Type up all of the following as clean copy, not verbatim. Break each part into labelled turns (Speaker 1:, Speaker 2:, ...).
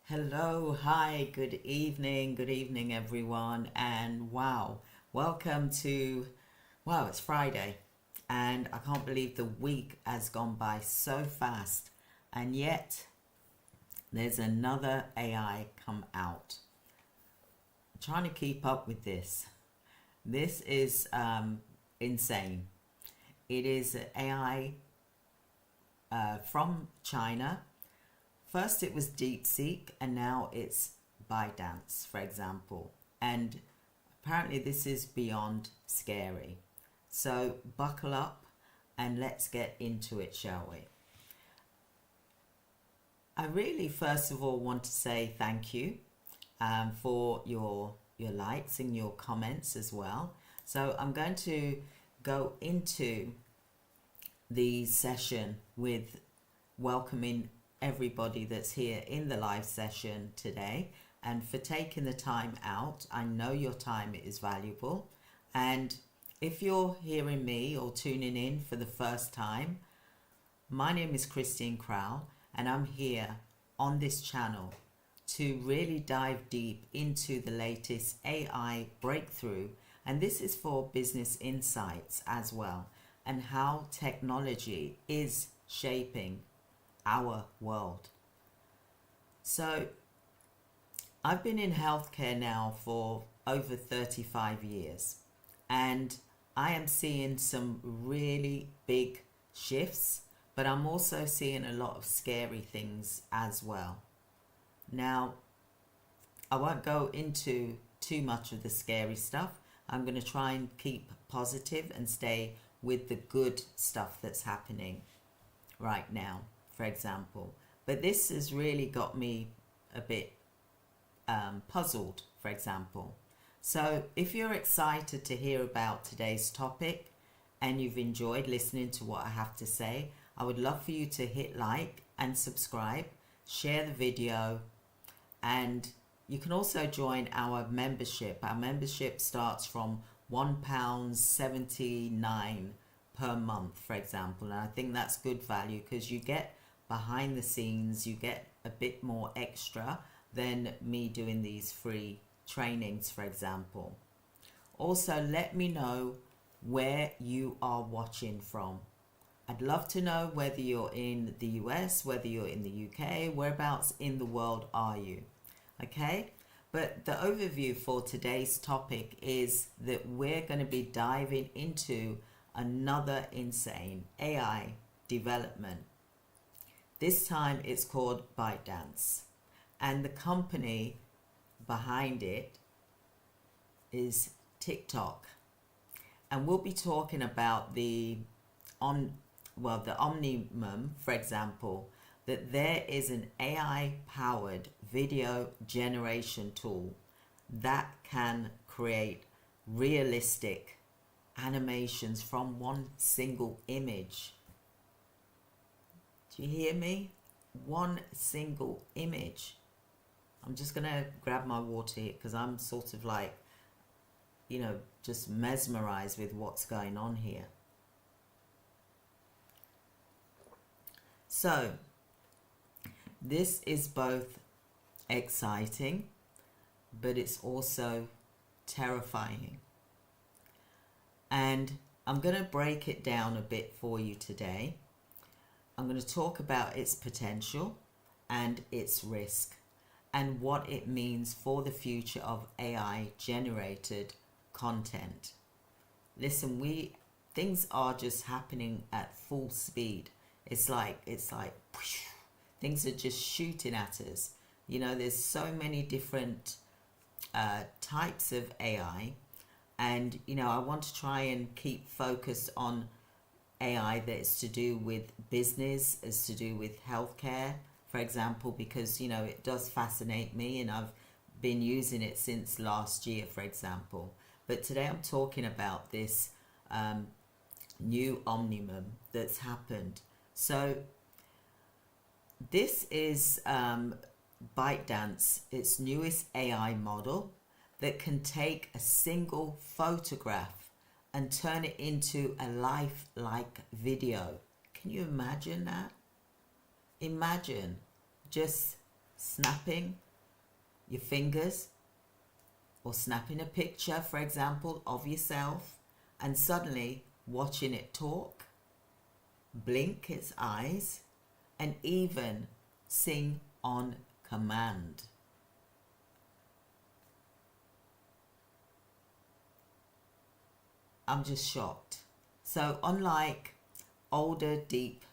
Speaker 1: Hello, hi, good evening everyone, and welcome to, it's Friday, and I can't believe the week has gone by so fast, and yet there's another AI come out. I'm trying to keep up with this. This is insane. It is AI from China. First it was DeepSeek and now it's ByteDance, for example. And apparently this is beyond scary. So buckle up and let's get into it, shall we? I really first of all want to say thank you for your likes and your comments as well. So I'm going to go into the session with welcoming everybody that's here in the live session today, and for taking the time out. I know your time is valuable, and if you're hearing me or tuning in for the first time, my name is Christine Crowell, and I'm here on this channel to really dive deep into the latest AI breakthrough, and this is for business insights as well, and how technology is shaping our world. So I've been in healthcare now for over 35 years, and I am seeing some really big shifts, but I'm also seeing a lot of scary things as well. Now, I won't go into too much of the scary stuff. I'm going to try and keep positive and stay with the good stuff that's happening right now, for example. But this has really got me a bit puzzled, for example. So if you're excited to hear about today's topic and you've enjoyed listening to what I have to say, I would love for you to hit like and subscribe, share the video, and you can also join our membership. Our membership starts from £1.79 per month, for example, and I think that's good value because you get behind the scenes, you get a bit more extra than me doing these free trainings, for example. Also, let me know where you are watching from. I'd love to know whether you're in the US, whether you're in the UK, whereabouts in the world are you? Okay? But the overview for today's topic is that we're going to be diving into another insane AI development. This time it's called ByteDance, and the company behind it is TikTok. And we'll be talking about the Omnium, for example, that there is an AI-powered video generation tool that can create realistic animations from one single image. Do you hear me? One single image. I'm just going to grab my water here because I'm sort of like, just mesmerized with what's going on here. So, this is both exciting, but it's also terrifying. And I'm going to break it down a bit for you today. I'm going to talk about its potential and its risk and what it means for the future of AI generated content. Listen, things are just happening at full speed. It's like things are just shooting at us. There's so many different types of AI, and I want to try and keep focused on AI that's to do with business, is to do with healthcare, for example, because it does fascinate me, and I've been using it since last year, for example. But today I'm talking about this new Omnium that's happened. So this is ByteDance, its newest AI model that can take a single photograph and turn it into a lifelike video. Can you imagine that? Imagine just snapping your fingers or snapping a picture, for example, of yourself and suddenly watching it talk, blink its eyes, and even sing on command. I'm just shocked. So unlike older deep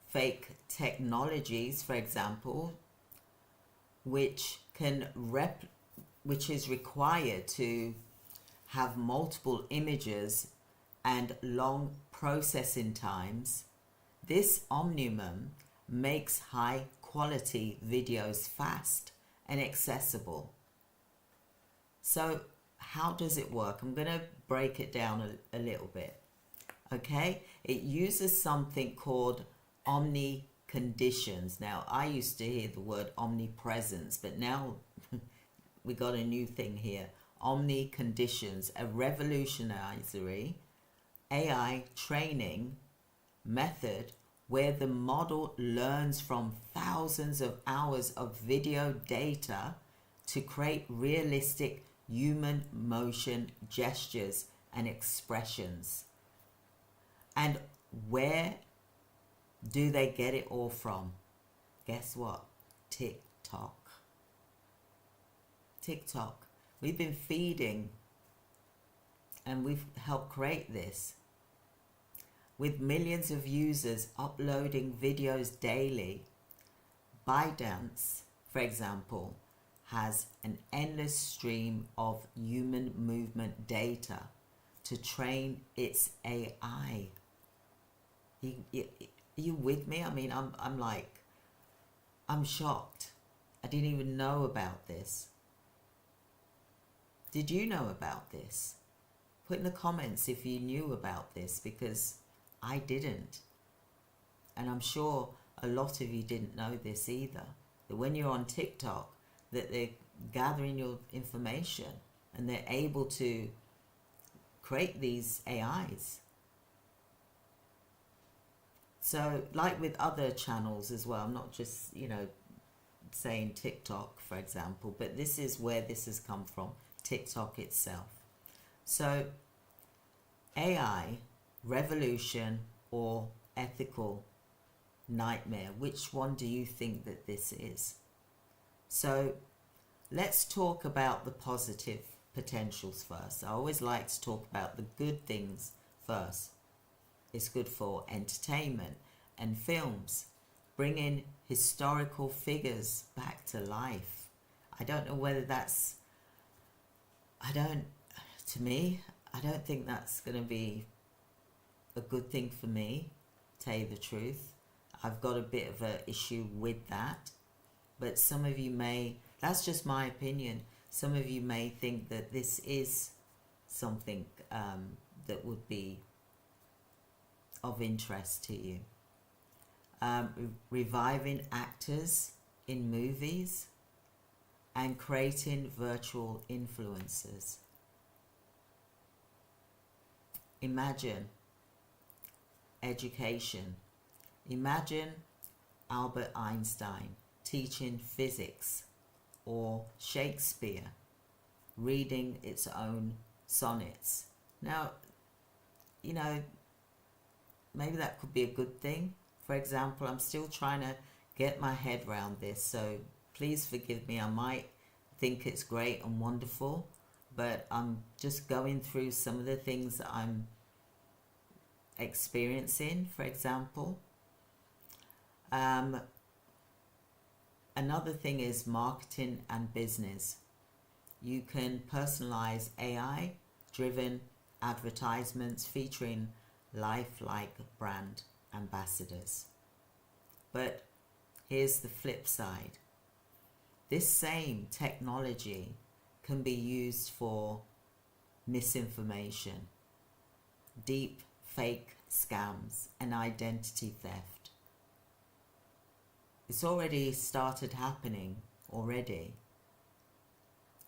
Speaker 1: fake technologies, for example, which is required to have multiple images and long processing times, this Omnium makes high quality videos fast and accessible. So how does it work? I'm going to break it down a little bit. Okay, it uses something called omni conditions. Now, I used to hear the word omnipresence, but now we got a new thing here. Omni conditions, a revolutionary AI training method where the model learns from thousands of hours of video data to create realistic human motion, gestures, and expressions. And where do they get it all from? Guess what? TikTok. TikTok. We've been feeding and we've helped create this. With millions of users uploading videos daily, ByteDance, for example, has an endless stream of human movement data to train its AI. You with me? I mean, I'm shocked. I didn't even know about this. Did you know about this? Put in the comments if you knew about this, because I didn't. And I'm sure a lot of you didn't know this either. That when you're on TikTok, that they're gathering your information and they're able to create these AIs. So like with other channels as well, I'm not just, saying TikTok, for example, but this is where this has come from, TikTok itself. So AI, revolution or ethical nightmare, which one do you think that this is? So let's talk about the positive potentials first. I always like to talk about the good things first. It's good for entertainment and films, bringing historical figures back to life. I don't know whether that's, to me, I don't think that's going to be a good thing for me, to tell you the truth. I've got a bit of an issue with that. But some of you may, that's just my opinion, some of you may think that this is something that would be of interest to you. Reviving actors in movies and creating virtual influencers. Imagine education. Imagine Albert Einstein teaching physics, or Shakespeare reading its own sonnets. Now, maybe that could be a good thing. For example, I'm still trying to get my head around this, so please forgive me. I might think it's great and wonderful, but I'm just going through some of the things that I'm experiencing, for example. Another thing is marketing and business. You can personalize AI-driven advertisements featuring lifelike brand ambassadors. But here's the flip side. This same technology can be used for misinformation, deep fake scams, and identity theft. It's already started happening already.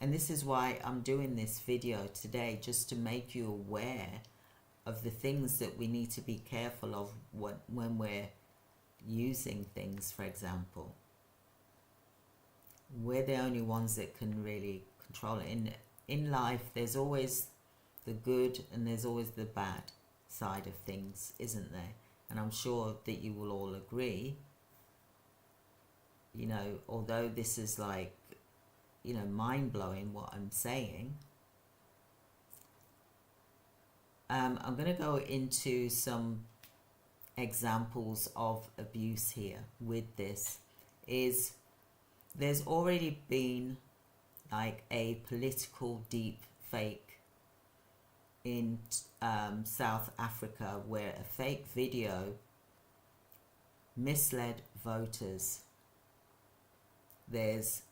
Speaker 1: And this is why I'm doing this video today, just to make you aware of the things that we need to be careful of when we're using things, for example. we're the only ones that can really control it. In life, there's always the good and there's always the bad side of things, isn't there? And I'm sure that you will all agree, you know, although this is like, you know, mind-blowing what I'm saying, I'm going to go into some examples of abuse here with this. Is there's already been like a political deep fake in South Africa where a fake video misled voters. There's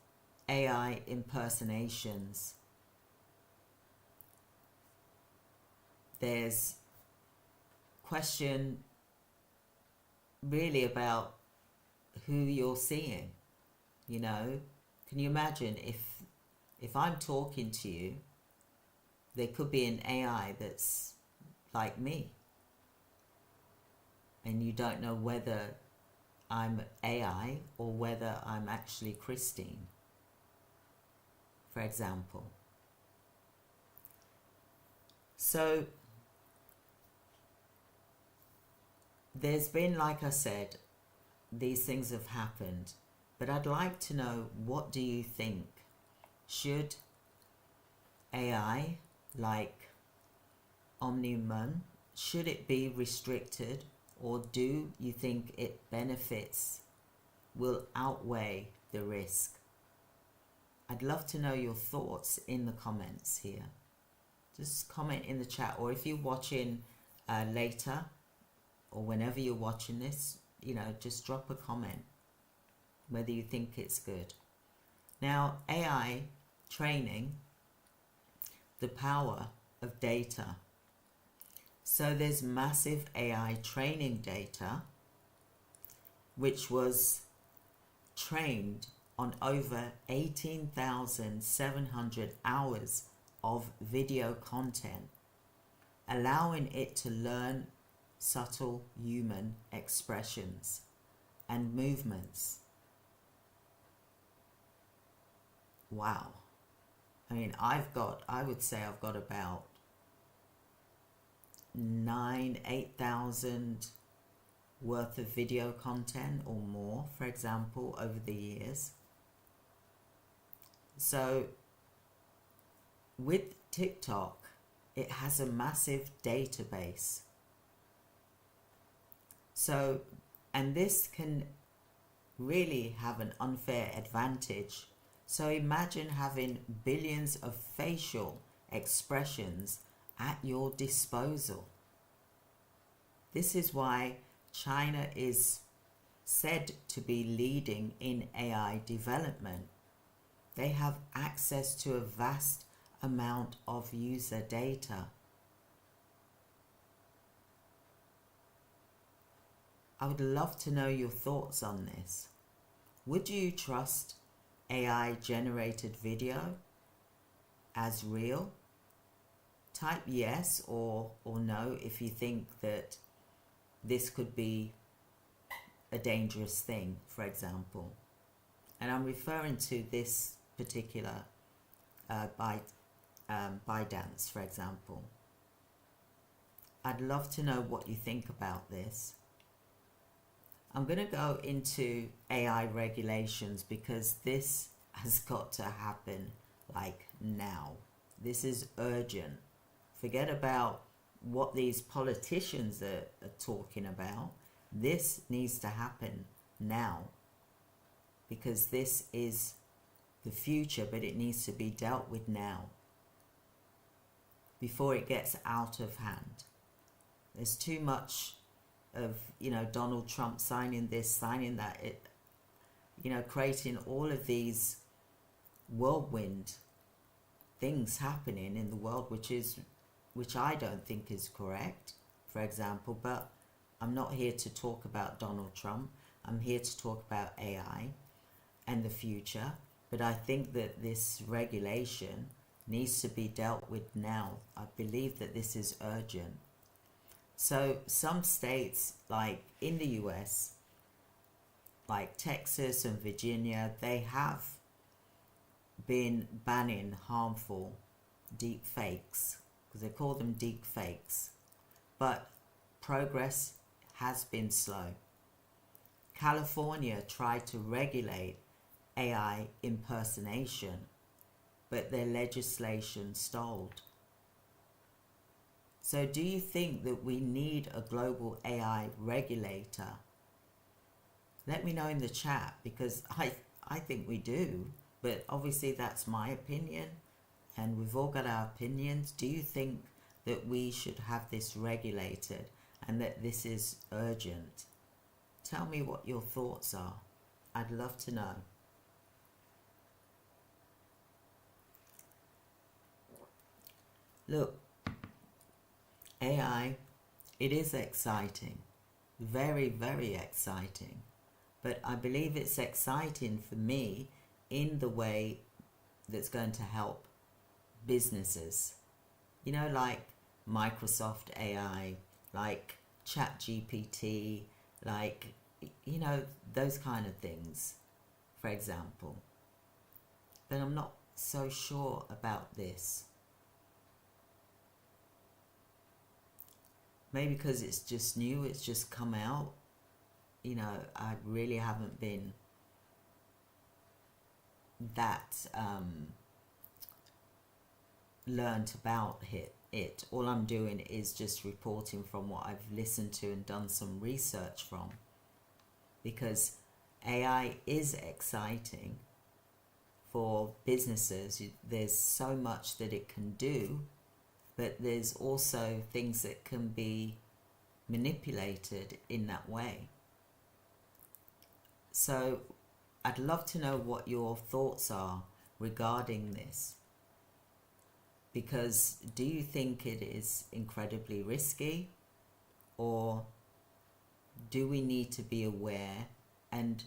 Speaker 1: AI impersonations. There's question really about who you're seeing. You know, can you imagine if I'm talking to you, there could be an AI that's like me, and you don't know whether I'm AI or whether I'm actually Christine, for example. So there's been, like I said, these things have happened, but I'd like to know, what do you think? Should AI like OmniHuman, should it be restricted, or do you think its benefits will outweigh the risk? I'd love to know your thoughts in the comments here. Just comment in the chat, or if you're watching later or whenever you're watching this, you know, just drop a comment whether you think it's good. Now, AI training, the power of data. So there's massive AI training data which was trained on over 18,700 hours of video content, allowing it to learn subtle human expressions and movements. Wow. I mean, I would say I've got about 8,000 worth of video content or more, for example, over the years. So with TikTok, it has a massive database. So, and this can really have an unfair advantage. So imagine having billions of facial expressions at your disposal. This is why China is said to be leading in AI development. They have access to a vast amount of user data. I would love to know your thoughts on this. Would you trust AI generated video as real? Type yes or no if you think that this could be a dangerous thing, for example. And I'm referring to this particular ByteDance, for example. I'd love to know what you think about this. I'm going to go into AI regulations because this has got to happen like now. This is urgent. Forget about what these politicians are talking about. This needs to happen now because this is the future, but it needs to be dealt with now before it gets out of hand. There's too much of, you know, Donald Trump signing this, signing that, it, you know, creating all of these whirlwind things happening in the world, which I don't think is correct, for example. But I'm not here to talk about Donald Trump. I'm here to talk about AI and the future. But I think that this regulation needs to be dealt with now. I believe that this is urgent. So some states, like in the US, like Texas and Virginia, they have been banning harmful deep fakes, because they call them deep fakes, but progress has been slow. California tried to regulate AI impersonation, but their legislation stalled. So do you think that we need a global AI regulator? Let me know in the chat, because I think we do, but obviously that's my opinion, and we've all got our opinions. Do you think that we should have this regulated and that this is urgent? Tell me what your thoughts are. I'd love to know. Look, AI, it is exciting. Very, very exciting. But I believe it's exciting for me in the way that's going to help businesses. You know, like Microsoft AI, like ChatGPT, like, you know, those kind of things, for example. But I'm not so sure about this. Maybe because it's just new, it's just come out. You know, I really haven't been that learnt about it. All I'm doing is just reporting from what I've listened to and done some research from. Because AI is exciting for businesses. There's so much that it can do, but there's also things that can be manipulated in that way. So I'd love to know what your thoughts are regarding this. Because do you think it is incredibly risky, or do we need to be aware and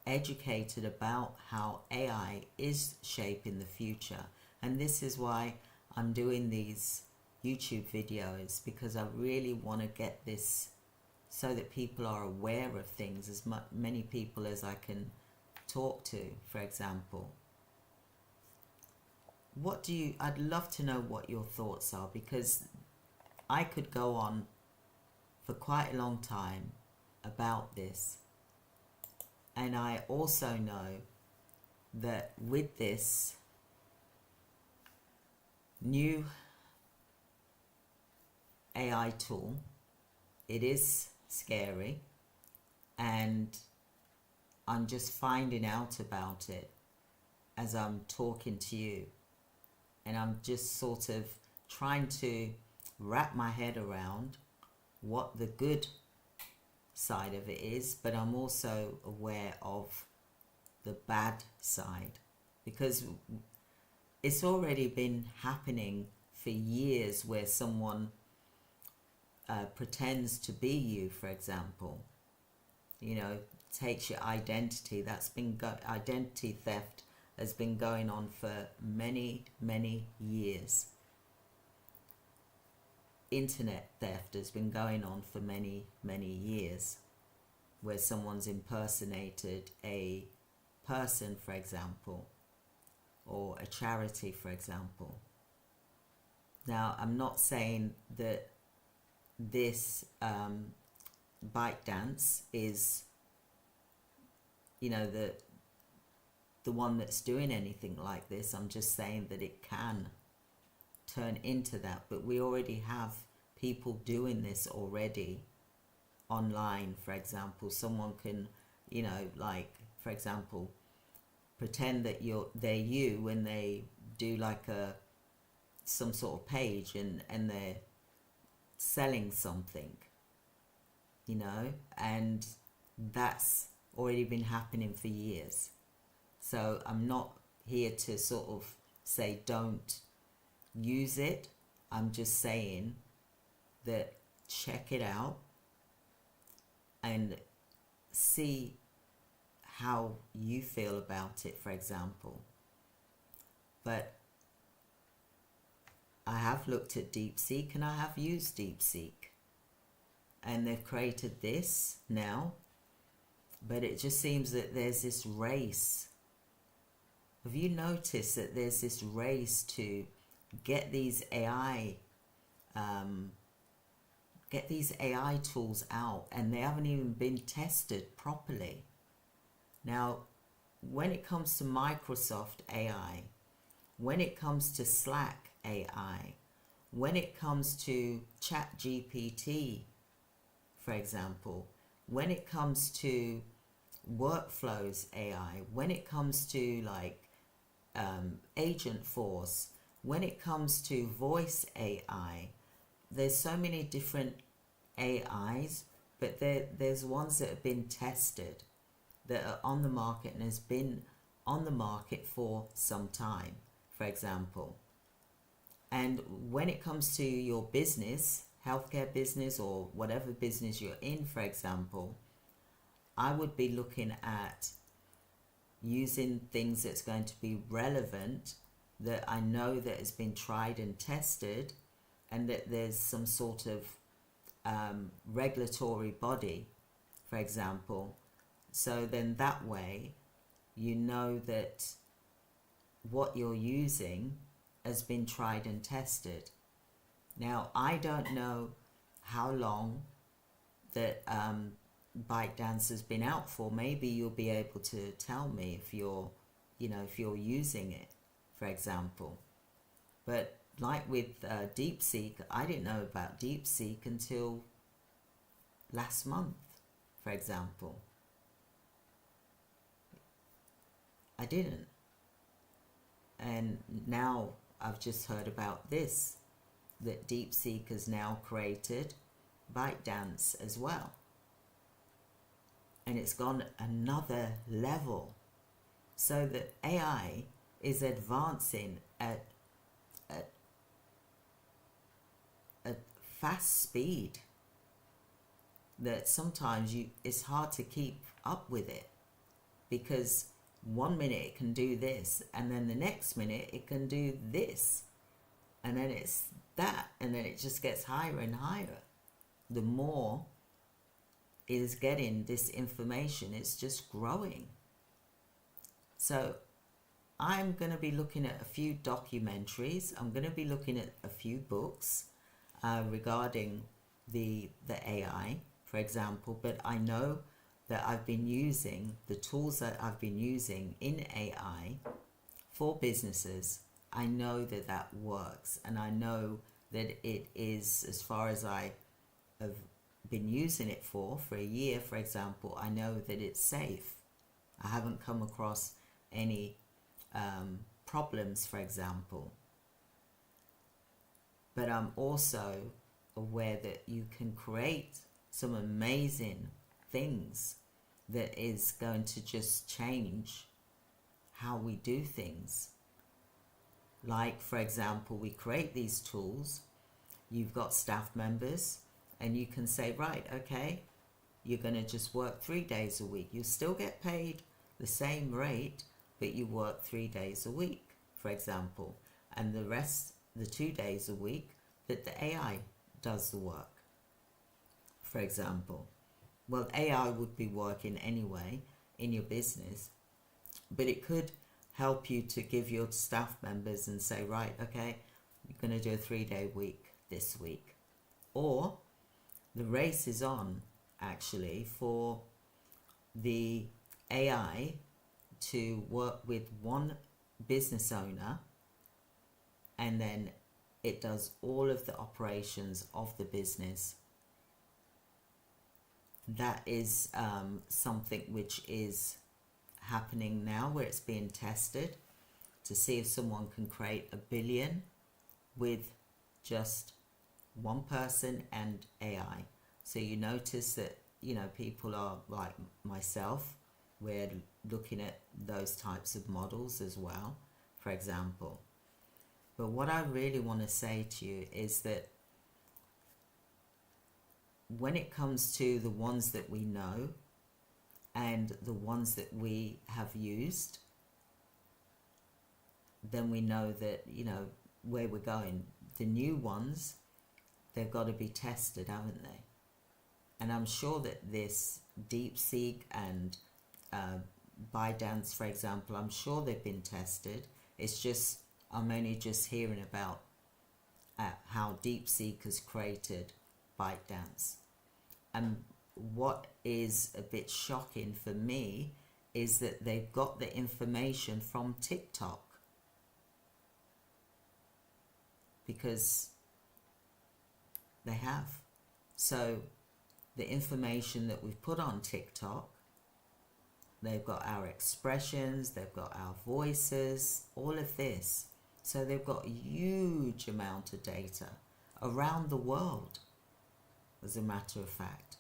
Speaker 1: educated about how AI is shaping the future? And this is why I'm doing these YouTube videos, because I really want to get this so that people are aware of things, as many people as I can talk to, for example. I'd love to know what your thoughts are, because I could go on for quite a long time about this. And I also know that with this new AI tool, it is scary, and I'm just finding out about it as I'm talking to you, and I'm just sort of trying to wrap my head around what the good side of it is, but I'm also aware of the bad side, because it's already been happening for years, where someone pretends to be you, for example. You know, takes your identity. Identity theft has been going on for many, many years. Internet theft has been going on for many, many years, where someone's impersonated a person, for example, or a charity, for example. Now, I'm not saying that this ByteDance is, you know, the one that's doing anything like this. I'm just saying that it can turn into that, but we already have people doing this already online. For example, someone can, you know, like, for example, pretend that they're you when they do like some sort of page, and they're selling something, you know, and that's already been happening for years. So I'm not here to sort of say don't use it. I'm just saying that check it out and see how you feel about it, for example. But I have looked at DeepSeek, and I have used DeepSeek, and they've created this now, but it just seems that there's this race have you noticed that there's this race to get these AI tools out, and they haven't even been tested properly? Now, when it comes to Microsoft AI, when it comes to Slack AI, when it comes to ChatGPT, for example, when it comes to Workflows AI, when it comes to like Agent Force, when it comes to Voice AI, there's so many different AIs, but there's ones that have been tested, that are on the market and has been on the market for some time, for example. And when it comes to your business, healthcare business or whatever business you're in, for example, I would be looking at using things that's going to be relevant, that I know that has been tried and tested, and that there's some sort of regulatory body, for example. So then that way you know that what you're using has been tried and tested. Now, I don't know how long that ByteDance has been out for. Maybe you'll be able to tell me if you're using it, for example. But like with DeepSeek, I didn't know about DeepSeek until last month, for example. I didn't. And now I've just heard about this, that DeepSeek has now created ByteDance as well. And it's gone another level. So that AI is advancing at fast speed, that sometimes it's hard to keep up with it, because 1 minute it can do this, and then the next minute it can do this, and then it's that, and then it just gets higher and higher. The more it is getting this information, it's just growing. So I'm going to be looking at a few documentaries. I'm going to be looking at a few books regarding the AI, for example. But I know that I've been using the tools that I've been using in AI for businesses. I know that that works, and I know that it is, as far as I have been using it for a year, for example, I know that it's safe. I haven't come across any problems, for example. But I'm also aware that you can create some amazing things that is going to just change how we do things. Like, for example, we create these tools, you've got staff members, and you can say, right, okay, you're going to just work 3 days a week. You still get paid the same rate, but you work 3 days a week, for example. And the rest, the 2 days a week, that the AI does the work, for example. Well, AI would be working anyway in your business, but it could help you to give your staff members and say, right, okay, you're going to do a 3-day week this week. Or the race is on, actually, for the AI to work with one business owner, and then it does all of the operations of the business. That is something which is happening now, where it's being tested to see if someone can create $1 billion with just one person and AI. So you notice that, people are like myself, we're looking at those types of models as well, for example. But what I really want to say to you is that when it comes to the ones that we know and the ones that we have used, then we know that, where we're going. The new ones, they've got to be tested, haven't they? And I'm sure that this DeepSeek and ByteDance, for example, I'm sure they've been tested. It's just, I'm only just hearing about how DeepSeek has created ByteDance. And what is a bit shocking for me is that they've got the information from TikTok. Because they have. So the information that we've put on TikTok, they've got our expressions, they've got our voices, all of this. So they've got a huge amount of data around the world, as a matter of fact.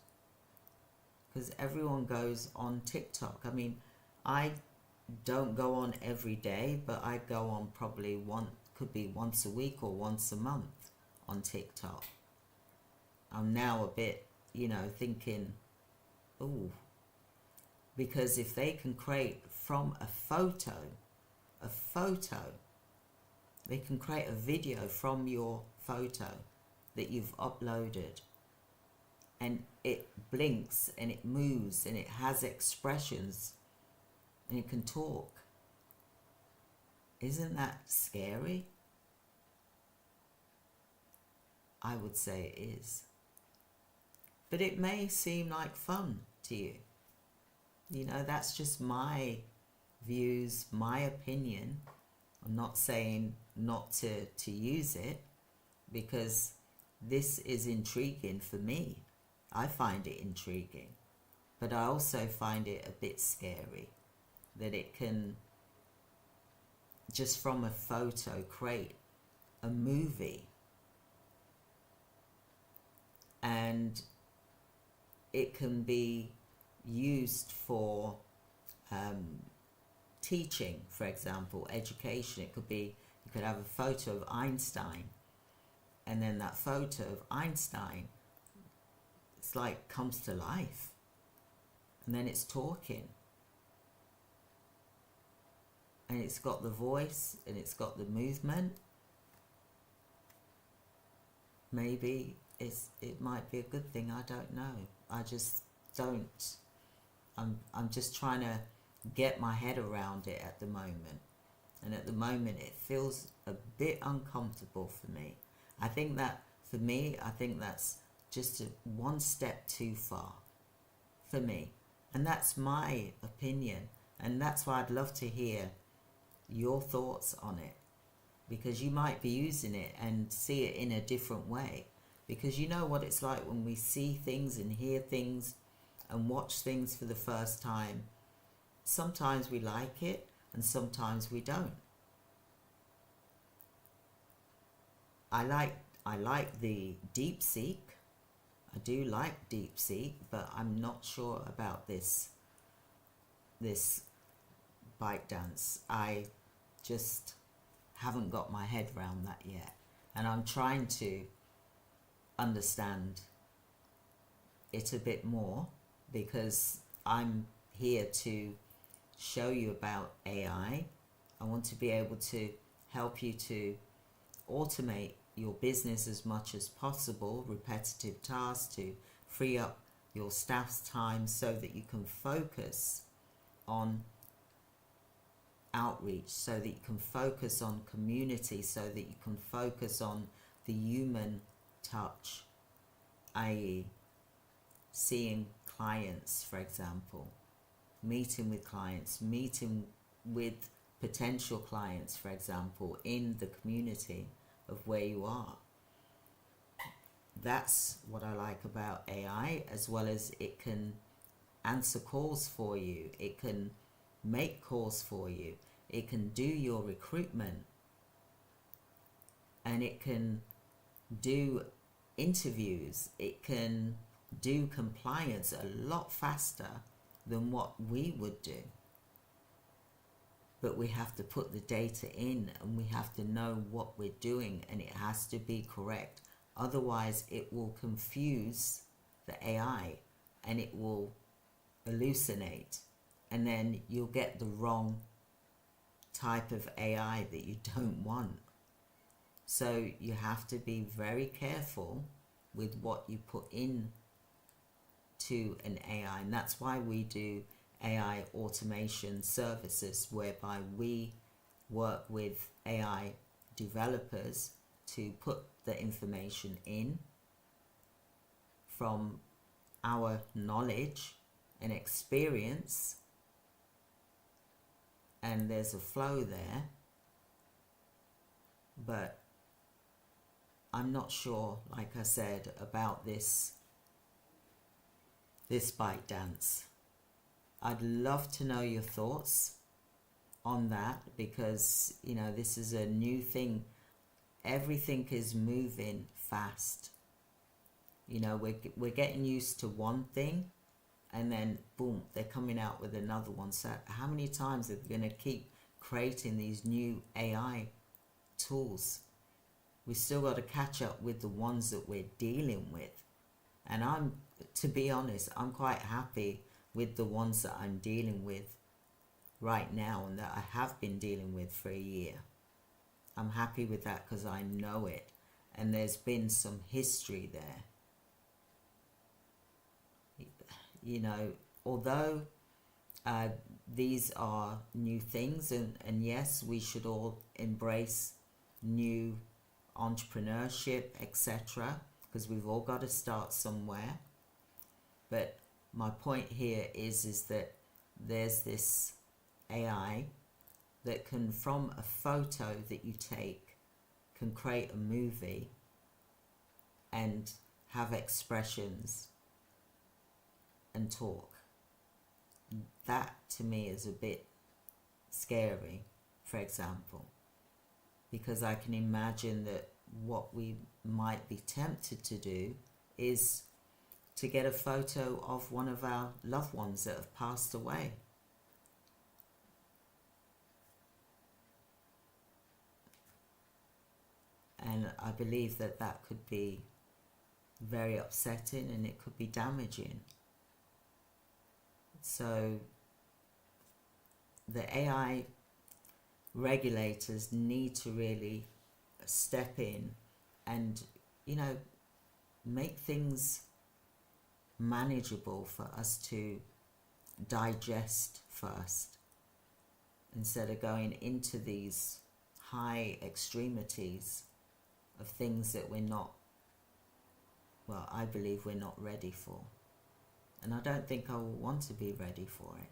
Speaker 1: Because everyone goes on TikTok. I mean, I don't go on every day, but I go on probably could be once a week or once a month on TikTok. I'm now a bit, thinking, ooh, because if they can create from a photo, they can create a video from your photo that you've uploaded, and it blinks and it moves and it has expressions and it can talk. Isn't that scary? I would say it is. But it may seem like fun to you. That's just my views, my opinion. I'm not saying not to use it, because this is intriguing for me. I find it intriguing. But I also find it a bit scary that it can, just from a photo, create a movie. And it can be used for teaching, for example, education. It could be, you could have a photo of Einstein, and then that photo of Einstein, it's like comes to life, and then it's talking, and it's got the voice and it's got the movement. Maybe it might be a good thing. I don't know. I just don't. I'm just trying to get my head around it at the moment, and at the moment it feels a bit uncomfortable for me. I think that's just one step too far for me, and that's my opinion, and that's why I'd love to hear your thoughts on it, because you might be using it and see it in a different way. Because you know what it's like when we see things and hear things and watch things for the first time. Sometimes we like it and sometimes we don't. I like the DeepSeek. I do like DeepSeek, but I'm not sure about this ByteDance. I just haven't got my head around that yet, and I'm trying to understand it a bit more, because I'm here to show you about AI. I want to be able to help you to automate your business as much as possible, repetitive tasks, to free up your staff's time so that you can focus on outreach, so that you can focus on community, so that you can focus on the human touch, i.e. seeing clients, for example, meeting with clients, meeting with potential clients, for example, in the community of where you are. That's what I like about AI, as well as it can answer calls for you, it can make calls for you, it can do your recruitment, and it can do interviews, it can do compliance a lot faster than what we would do. But we have to put the data in, and we have to know what we're doing, and it has to be correct. Otherwise it will confuse the AI and it will hallucinate, and then you'll get the wrong type of AI that you don't want. So you have to be very careful with what you put in to an AI, and that's why we do AI automation services, whereby we work with AI developers to put the information in from our knowledge and experience, and there's a flow there. But I'm not sure, like I said, about this ByteDance. I'd love to know your thoughts on that, because you know, this is a new thing. Everything is moving fast. You know, we're getting used to one thing, and then boom, they're coming out with another one. So how many times are they going to keep creating these new AI tools? We still got to catch up with the ones that we're dealing with. And to be honest, I'm quite happy with the ones that I'm dealing with right now and that I have been dealing with for a year. I'm happy with that because I know it, and there's been some history there. You know, although these are new things, and yes, we should all embrace new entrepreneurship, etc., because we've all got to start somewhere. But my point here is that there's this AI that can, from a photo that you take, can create a movie and have expressions and talk. That to me is a bit scary, for example, because I can imagine that what we might be tempted to do is to get a photo of one of our loved ones that have passed away. And I believe that that could be very upsetting, and it could be damaging. So the AI regulators need to really step in and, you know, make things manageable for us to digest first, instead of going into these high extremities of things that we're not, well, I believe we're not ready for. And I don't think I will want to be ready for it,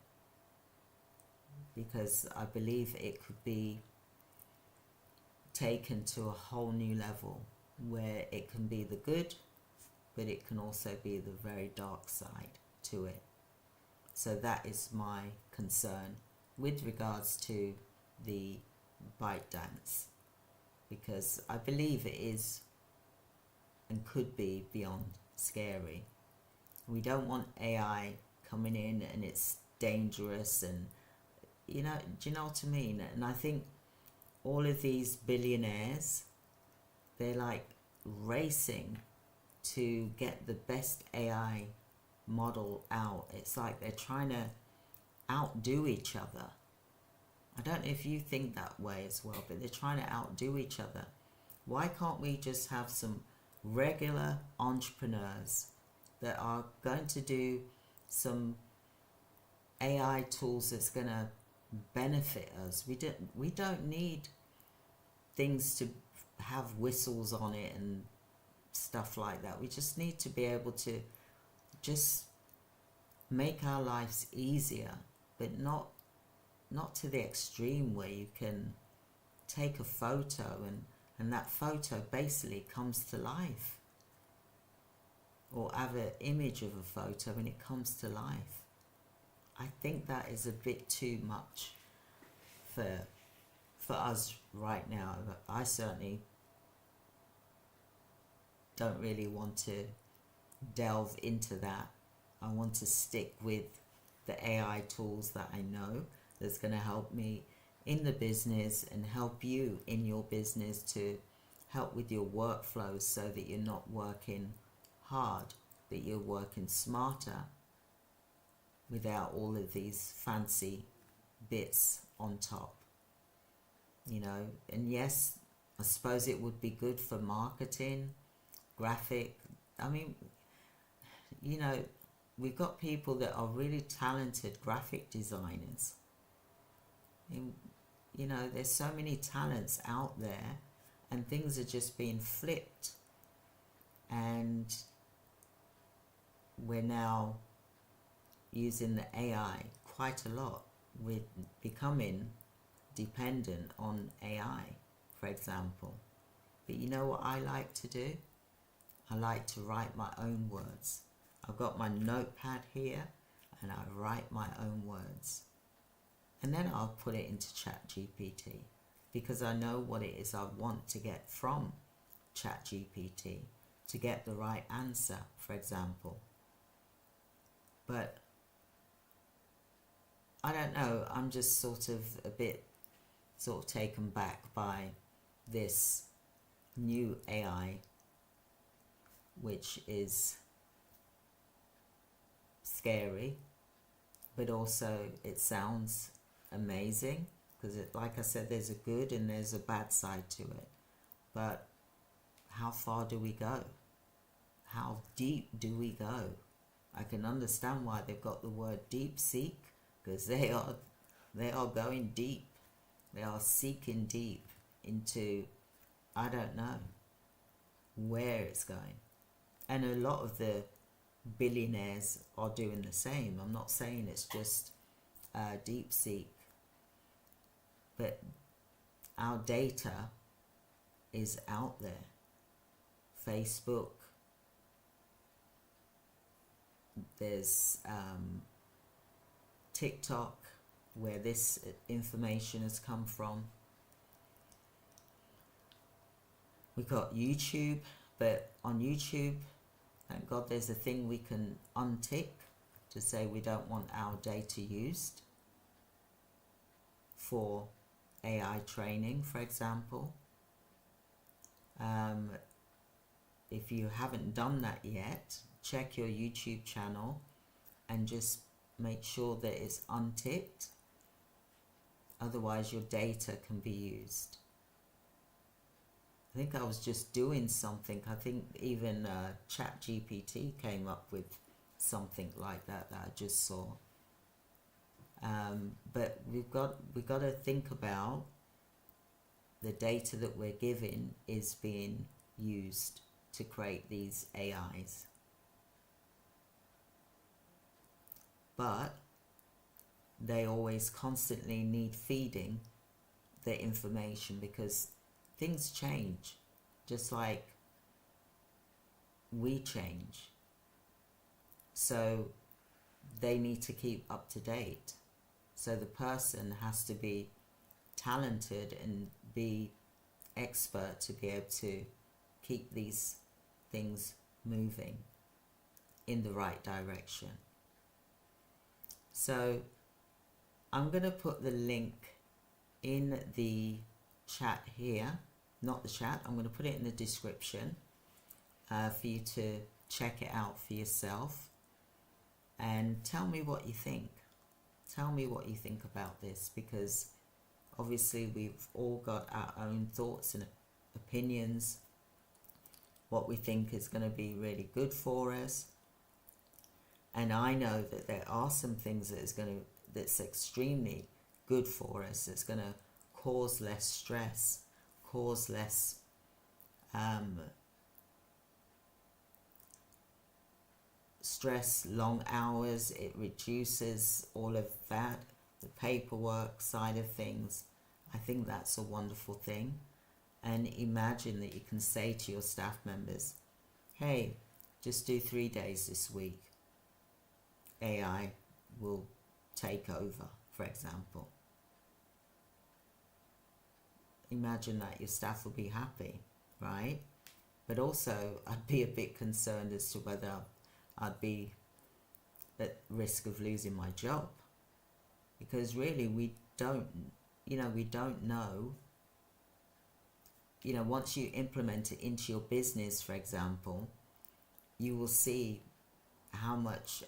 Speaker 1: because I believe it could be taken to a whole new level where it can be the good, but it can also be the very dark side to it. So that is my concern with regards to the ByteDance, because I believe it is and could be beyond scary. We don't want AI coming in and it's dangerous, and you know, do you know what I mean? And I think all of these billionaires, they're like racing to get the best AI model out. It's like they're trying to outdo each other. I don't know if you think that way as well, but they're trying to outdo each other. Why can't we just have some regular entrepreneurs that are going to do some AI tools that's going to benefit us? We don't need things to have whistles on it and stuff like that. We just need to be able to just make our lives easier, but not to the extreme where you can take a photo and that photo basically comes to life, or have an image of a photo and it comes to life. I think that is a bit too much for us right now. I certainly don't really want to delve into that. I want to stick with the AI tools that I know that's going to help me in the business and help you in your business, to help with your workflows, so that you're not working hard, but you're working smarter without all of these fancy bits on top, you know. And yes, I suppose it would be good for marketing, graphic. I mean, you know, we've got people that are really talented graphic designers. You know, there's so many talents out there, and things are just being flipped. And we're now using the AI quite a lot. We're becoming dependent on AI, for example. But you know what I like to do? I like to write my own words. I've got my notepad here, and I write my own words. And then I'll put it into ChatGPT, because I know what it is I want to get from ChatGPT to get the right answer, for example. But I don't know, I'm just sort of a bit taken back by this new AI, which is scary, but also it sounds amazing, because like I said, there's a good and there's a bad side to it. But how far do we go? How deep do we go? I can understand why they've got the word DeepSeek, because they are going deep. They are seeking deep into, I don't know where it's going. And a lot of the billionaires are doing the same. I'm not saying it's just DeepSeek, but our data is out there. Facebook, there's TikTok, where this information has come from. We've got YouTube, but on YouTube, thank God there's a thing we can untick to say we don't want our data used for AI training, for example. If you haven't done that yet, check your YouTube channel and just make sure that it's unticked. Otherwise your data can be used. I think I was just doing something. I think even ChatGPT came up with something like that I just saw. But we've got to think about the data that we're given is being used to create these AIs. But they always constantly need feeding the information, because things change, just like we change. So they need to keep up to date. So the person has to be talented and be expert to be able to keep these things moving in the right direction. So I'm going to put the link in the chat here, not the chat, I'm going to put it in the description for you to check it out for yourself and tell me what you think. Tell me what you think about this, because obviously we've all got our own thoughts and opinions, what we think is going to be really good for us. And I know that there are some things that's extremely good for us. That's going to cause less stress, cause less stress, long hours. It reduces all of that, the paperwork side of things. I think that's a wonderful thing. And imagine that you can say to your staff members, hey, just do 3 days this week. AI will take over, for example. Imagine that your staff will be happy, right? But also, I'd be a bit concerned as to whether I'd be at risk of losing my job. Because really, we don't know. Once you implement it into your business, for example, you will see how much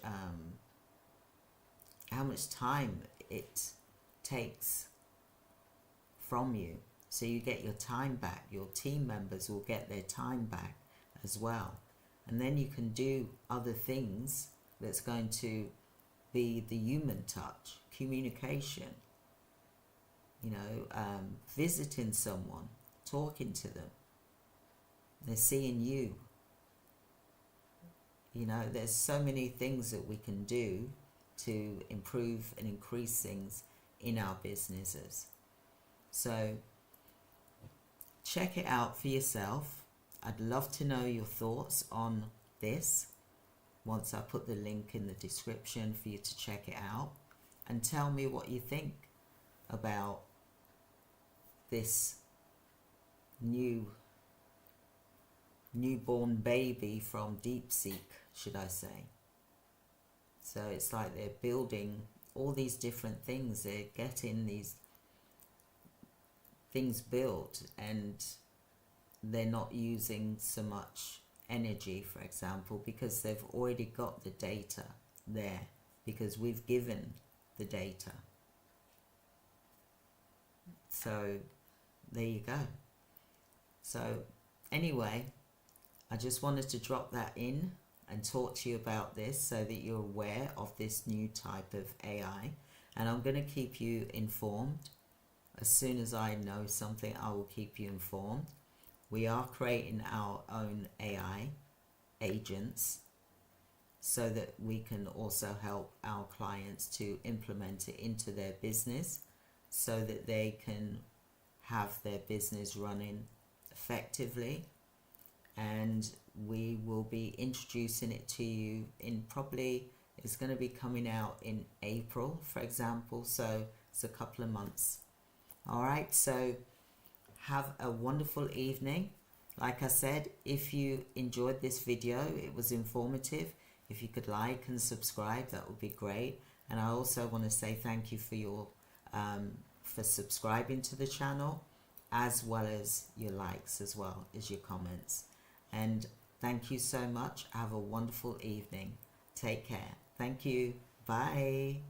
Speaker 1: time it takes from you. So you get your time back. Your team members will get their time back as well. And then you can do other things that's going to be the human touch, communication, visiting someone, talking to them. They're seeing you. There's so many things that we can do to improve and increase things in our businesses. So check it out for yourself. I'd love to know your thoughts on this once I put the link in the description for you to check it out, and tell me what you think about this newborn baby from DeepSeek, should I say. So it's like they're building all these different things. They're getting these things built, and they're not using so much energy, for example, because they've already got the data there, because we've given the data. So there you go. So anyway, I just wanted to drop that in and talk to you about this so that you're aware of this new type of AI, and I'm going to keep you informed. As soon as I know something, I will keep you informed. We are creating our own AI agents so that we can also help our clients to implement it into their business so that they can have their business running effectively. And we will be introducing it to you in it's going to be coming out in April, for example, so it's a couple of months. All right, so have a wonderful evening. Like I said, if you enjoyed this video, it was informative, if you could like and subscribe, that would be great. And I also want to say thank you for your for subscribing to the channel, as well as your likes, as well as your comments. And thank you so much. Have a wonderful evening. Take care. Thank you. Bye.